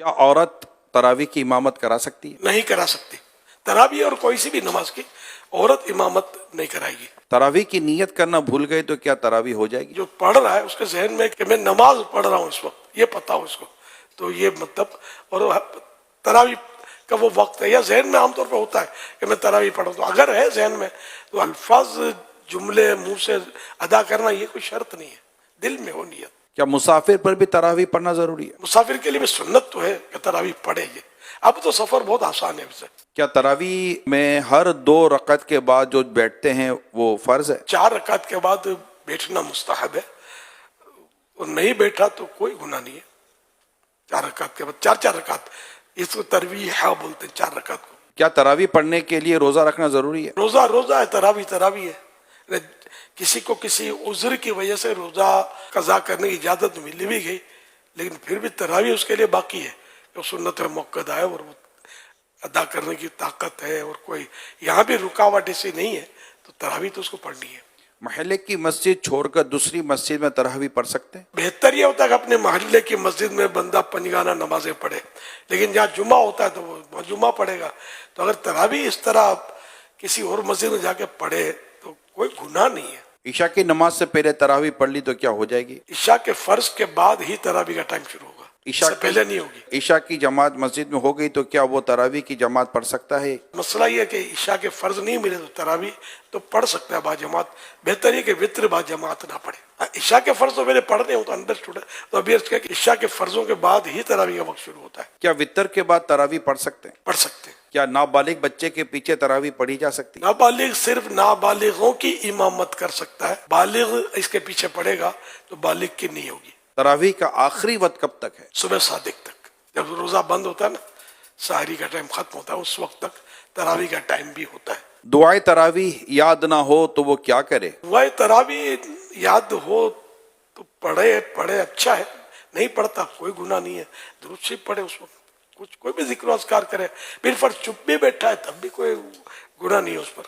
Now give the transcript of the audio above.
کیا عورت تراویح کی امامت کرا سکتی ہے؟ نہیں کرا سکتی. تراویح اور کوئی سی بھی نماز کی عورت امامت نہیں کرائے گی. تراویح کی نیت کرنا بھول گئے تو کیا تراویح ہو جائے گی؟ جو پڑھ رہا ہے اس کے ذہن میں کہ میں نماز پڑھ رہا ہوں اس وقت، یہ پتا ہو اس کو، تو یہ مطلب اور تراویح کا وہ وقت ہے یا ذہن میں عام طور پہ ہوتا ہے کہ میں تراویح پڑھوں، تو اگر ہے ذہن میں تو الفاظ جملے منہ سے ادا کرنا یہ کوئی شرط نہیں ہے، دل میں ہو نیت. کیا مسافر پر بھی تراویح پڑھنا ضروری ہے؟ مسافر کے لیے بھی سنت تو ہے کہ تراویح پڑھے گی. اب تو سفر بہت آسان ہے. اسے کیا تراویح میں ہر 2 رکعت کے بعد جو بیٹھتے ہیں وہ فرض ہے؟ 4 رکعت کے بعد بیٹھنا مستحب ہے، اور نہیں بیٹھا تو کوئی گناہ نہیں ہے. 4 رکعت کے بعد 4 رکعت، اس کو ترویح بولتے ہیں 4 رکعت کو. کیا تراویح پڑھنے کے لیے روزہ رکھنا ضروری ہے؟ روزہ ہے، تراویح ہے. کسی کو کسی عذر کی وجہ سے روزہ قضا کرنے کی اجازت مل بھی گئی، لیکن پھر بھی تراویح اس کے لیے باقی ہے. جو سنت موقع ہے اور وہ ادا کرنے کی طاقت ہے، اور کوئی یہاں بھی رکاوٹ ایسی نہیں ہے، تو تراویح تو اس کو پڑھنی ہے. محلے کی مسجد چھوڑ کر دوسری مسجد میں تراویح پڑھ سکتے ہیں؟ بہتر یہ ہوتا ہے کہ اپنے محلے کی مسجد میں بندہ پنجگانہ نمازیں پڑھے، لیکن جہاں جمعہ ہوتا ہے تو وہ جمعہ پڑھے گا. تو اگر تراویح اس طرح کسی اور مسجد میں جا کے پڑھے تو کوئی گناہ نہیں ہے. عشاء کی نماز سے پہلے تراویح پڑھ لی تو کیا ہو جائے گی؟ عشاء کے فرض کے بعد ہی تراویح کا ٹائم شروع ہوگا، اس عشاء سے پہلے نہیں ہوگی. عشاء کی جماعت مسجد میں ہو گئی تو کیا وہ تراویح کی جماعت پڑھ سکتا ہے؟ مسئلہ یہ ہے کہ عشاء کے فرض نہیں ملے تو تراویح تو پڑھ سکتا ہے با جماعت. بہتر یہ کہ وطر با جماعت نہ پڑھے. عشاء کے فرض تو میرے پڑھنے ہوں تو انڈرسٹوڈ ہے، تو ابھی عرض کیا کہ عشاء کے فرضوں کے بعد ہی تراویح کا وقت شروع ہوتا ہے. کیا وطر کے بعد تراویح پڑھ سکتے ہیں؟ پڑھ سکتے ہیں. کیا نابالغ بچے کے پیچھے تراویح پڑھی جا سکتی ہے؟ نابالغ صرف نابالغوں کی امامت کر سکتا ہے، بالغ اس کے پیچھے پڑے گا تو بالغ کی نہیں ہوگی. تراویح کا آخری وقت کب تک ہے؟ صبح صادق تک، جب روزہ بند ہوتا ہے نا، سحری کا ٹائم ختم ہوتا ہے، اس وقت تک تراویح کا ٹائم بھی ہوتا ہے. دعائے تراویح یاد نہ ہو تو وہ کیا کرے؟ دعائے تراویح یاد ہو تو پڑھے اچھا ہے، نہیں پڑھتا کوئی گناہ نہیں ہے. درود شریف پڑھے اس وقت، کوئی بھی ذکر و اذکار کرے. پھر فرض چپ بھی بیٹھا ہے تب بھی کوئی گناہ نہیں ہے اس پر.